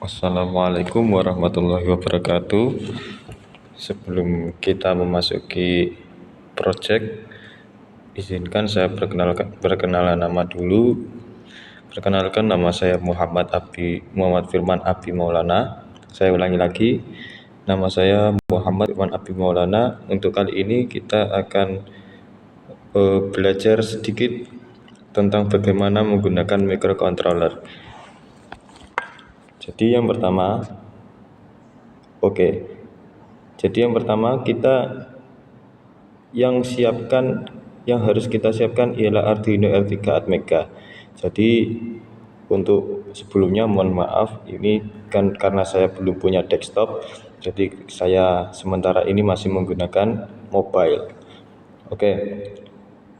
Assalamualaikum warahmatullahi wabarakatuh. Sebelum kita memasuki project, izinkan saya perkenalan nama dulu. Perkenalkan, nama saya Muhammad Firman Abdi Maulana. Saya ulangi lagi, nama saya Muhammad Firman Abdi Maulana. Untuk kali ini kita akan belajar sedikit tentang bagaimana menggunakan microcontroller. Jadi yang pertama kita yang harus kita siapkan ialah Arduino R3 Atmega. Jadi untuk sebelumnya mohon maaf, ini kan karena saya belum punya desktop, jadi saya sementara ini masih menggunakan mobile.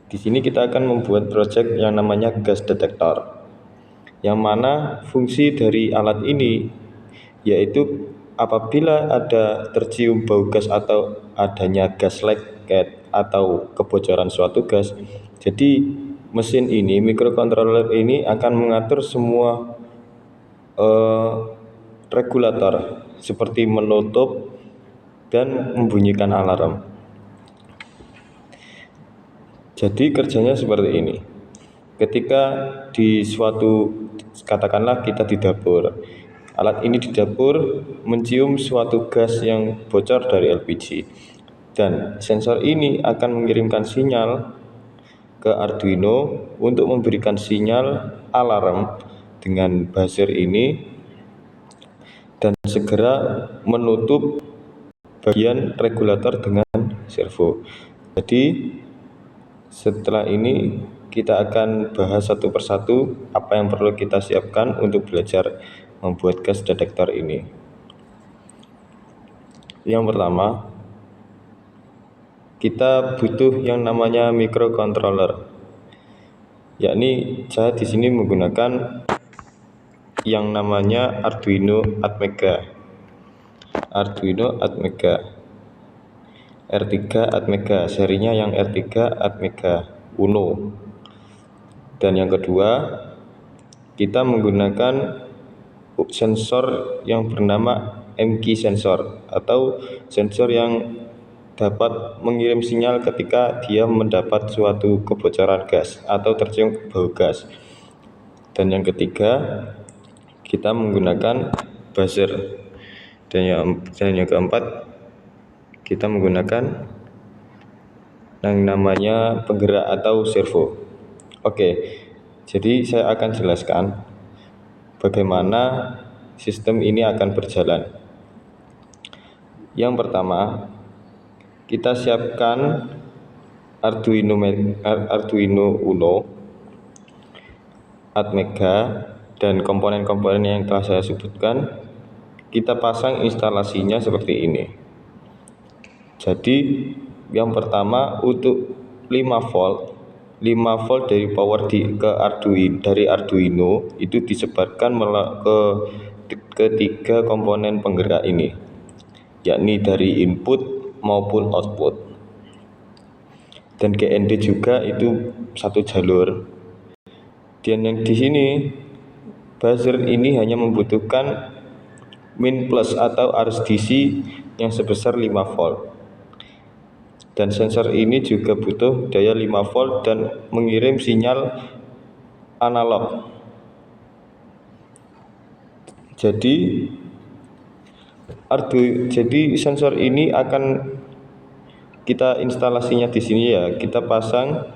Di sini kita akan membuat project yang namanya gas detector, yang mana fungsi dari alat ini yaitu apabila ada tercium bau gas atau adanya gas leak atau kebocoran suatu gas, jadi mesin ini, microcontroller ini akan mengatur semua regulator seperti menutup dan membunyikan alarm. Jadi kerjanya seperti ini. Ketika di suatu, katakanlah kita di dapur, alat ini di dapur mencium suatu gas yang bocor dari LPG, dan sensor ini akan mengirimkan sinyal ke Arduino untuk memberikan sinyal alarm dengan buzzer ini dan segera menutup bagian regulator dengan servo. Jadi setelah ini kita akan bahas satu persatu apa yang perlu kita siapkan untuk belajar membuat gas detektor ini. Yang pertama, kita butuh yang namanya microcontroller. Yakni saya di sini menggunakan yang namanya Arduino Atmega. R3 Atmega, serinya yang R3 Atmega Uno. Dan yang kedua, kita menggunakan sensor yang bernama MKey sensor, atau sensor yang dapat mengirim sinyal ketika dia mendapat suatu kebocoran gas atau tercium bau gas. Dan yang ketiga, kita menggunakan buzzer. Dan yang keempat, kita menggunakan yang namanya penggerak atau servo. Jadi saya akan jelaskan bagaimana sistem ini akan berjalan. Yang pertama, kita siapkan Arduino Uno Atmega dan komponen-komponen yang telah saya sebutkan. Kita pasang instalasinya seperti ini. Jadi yang pertama, untuk 5 volt dari power dari Arduino itu disebarkan ke tiga komponen penggerak ini, yakni dari input maupun output. Dan GND juga itu satu jalur. Dan yang di sini buzzer ini hanya membutuhkan min plus atau arus DC yang sebesar 5 volt. Dan sensor ini juga butuh daya 5 volt dan mengirim sinyal analog. Jadi sensor ini akan kita instalasinya di sini ya. Kita pasang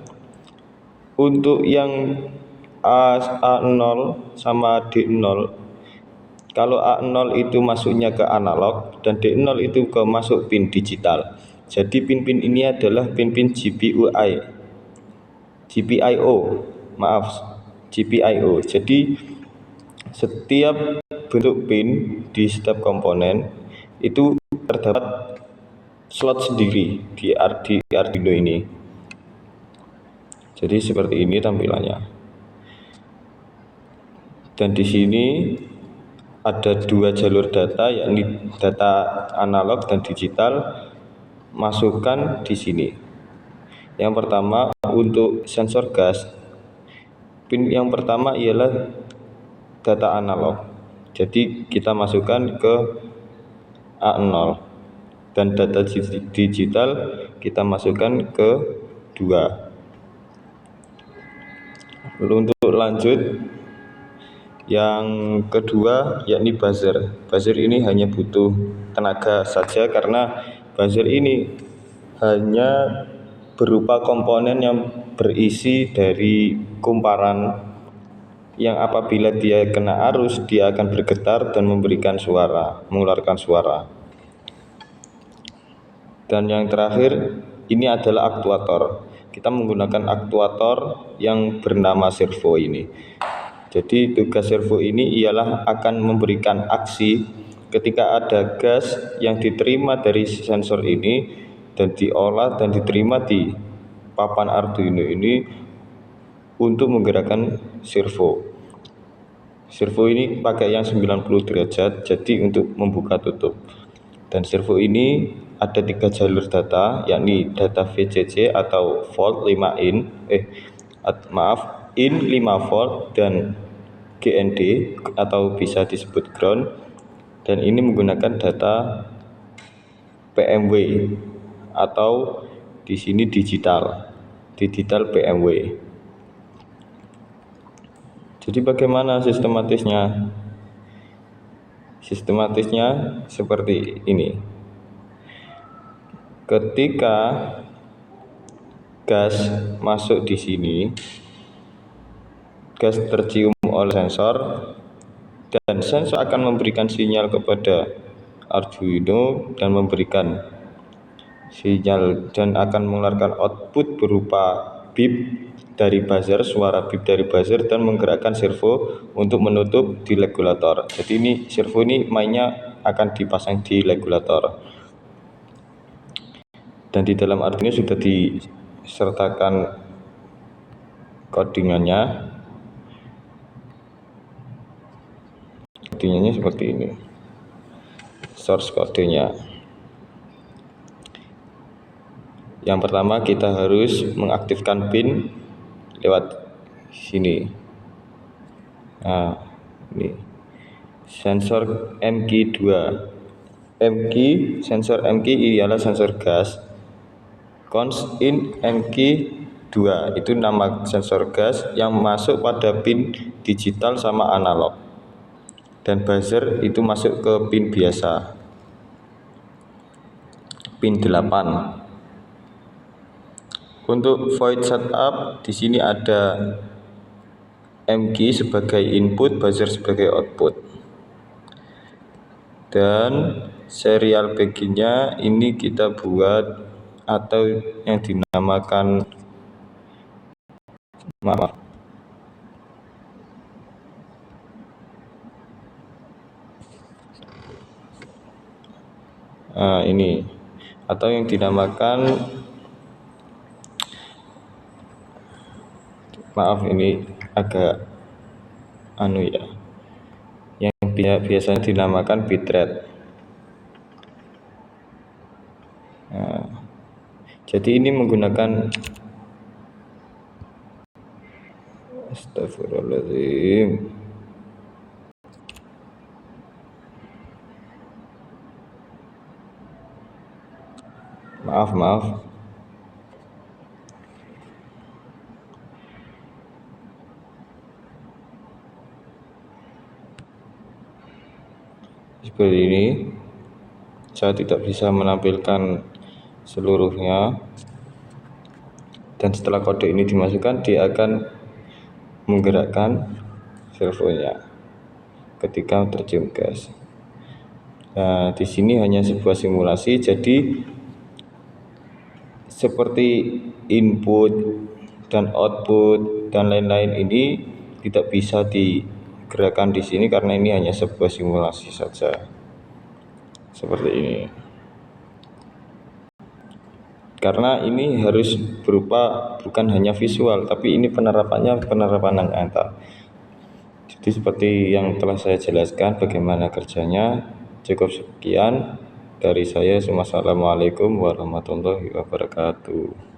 untuk yang A0 sama D0. Kalau A0 itu masuknya ke analog dan D0 itu masuk pin digital. Jadi pin-pin ini adalah pin-pin GPIO. Jadi setiap bentuk pin di setiap komponen itu terdapat slot sendiri di Arduino ini. Jadi seperti ini tampilannya. Dan di sini ada 2 jalur data, yakni data analog dan digital. Masukkan di sini. Yang pertama, untuk sensor gas, pin yang pertama ialah data analog. Jadi kita masukkan ke A0 dan data digital kita masukkan ke 2. Lalu untuk lanjut yang kedua yakni buzzer. Buzzer ini hanya butuh tenaga saja karena buzzer ini hanya berupa komponen yang berisi dari kumparan yang apabila dia kena arus dia akan bergetar dan memberikan suara, mengeluarkan suara. Dan yang terakhir ini adalah aktuator. Kita menggunakan aktuator yang bernama servo ini. Jadi tugas servo ini ialah akan memberikan aksi ketika ada gas yang diterima dari sensor ini dan diolah dan diterima di papan Arduino ini untuk menggerakkan servo. Servo ini pakai yang 90 derajat jadi untuk membuka tutup. Dan servo ini ada 3 jalur data, yakni data VCC atau volt 5 in in 5 volt dan GND atau bisa disebut ground, dan ini menggunakan data PMW atau di sini digital PMW. Jadi bagaimana sistematisnya? Sistematisnya seperti ini. Ketika gas masuk di sini, gas tercium oleh sensor dan sensor akan memberikan sinyal kepada Arduino dan memberikan sinyal dan akan mengeluarkan output berupa bip dari buzzer, suara bip dari buzzer dan menggerakkan servo untuk menutup di regulator. Jadi ini servo ini mainnya akan dipasang di regulator. Dan di dalam Arduino sudah disertakan codingannya. Codingannya seperti ini. Source kodenya. Yang pertama kita harus mengaktifkan pin lewat sini. Nah, ini sensor MQ2. MQ, sensor MQ ialah sensor gas. Cons in MQ2 itu nama sensor gas yang masuk pada pin digital sama analog. Dan buzzer itu masuk ke pin biasa. Pin 8. Untuk void setup di sini ada MQ sebagai input, buzzer sebagai output. Dan serial bagiannya ini kita buat atau yang dinamakan ini atau yang dinamakan ini agak yang biasanya dinamakan bitrate. Jadi ini menggunakan astagfirullahaladzim. Maaf. Seperti ini. Saya tidak bisa menampilkan seluruhnya. Dan setelah kode ini dimasukkan, dia akan menggerakkan servonya ketika tercium gas. Nah, di sini hanya sebuah simulasi, jadi seperti input dan output dan lain-lain ini tidak bisa digerakkan di sini karena ini hanya sebuah simulasi saja. Seperti ini. Karena ini harus berupa bukan hanya visual, tapi ini penerapan yang nyata. Jadi seperti yang telah saya jelaskan bagaimana kerjanya. Cukup sekian dari saya. Wassalamualaikum warahmatullahi wabarakatuh.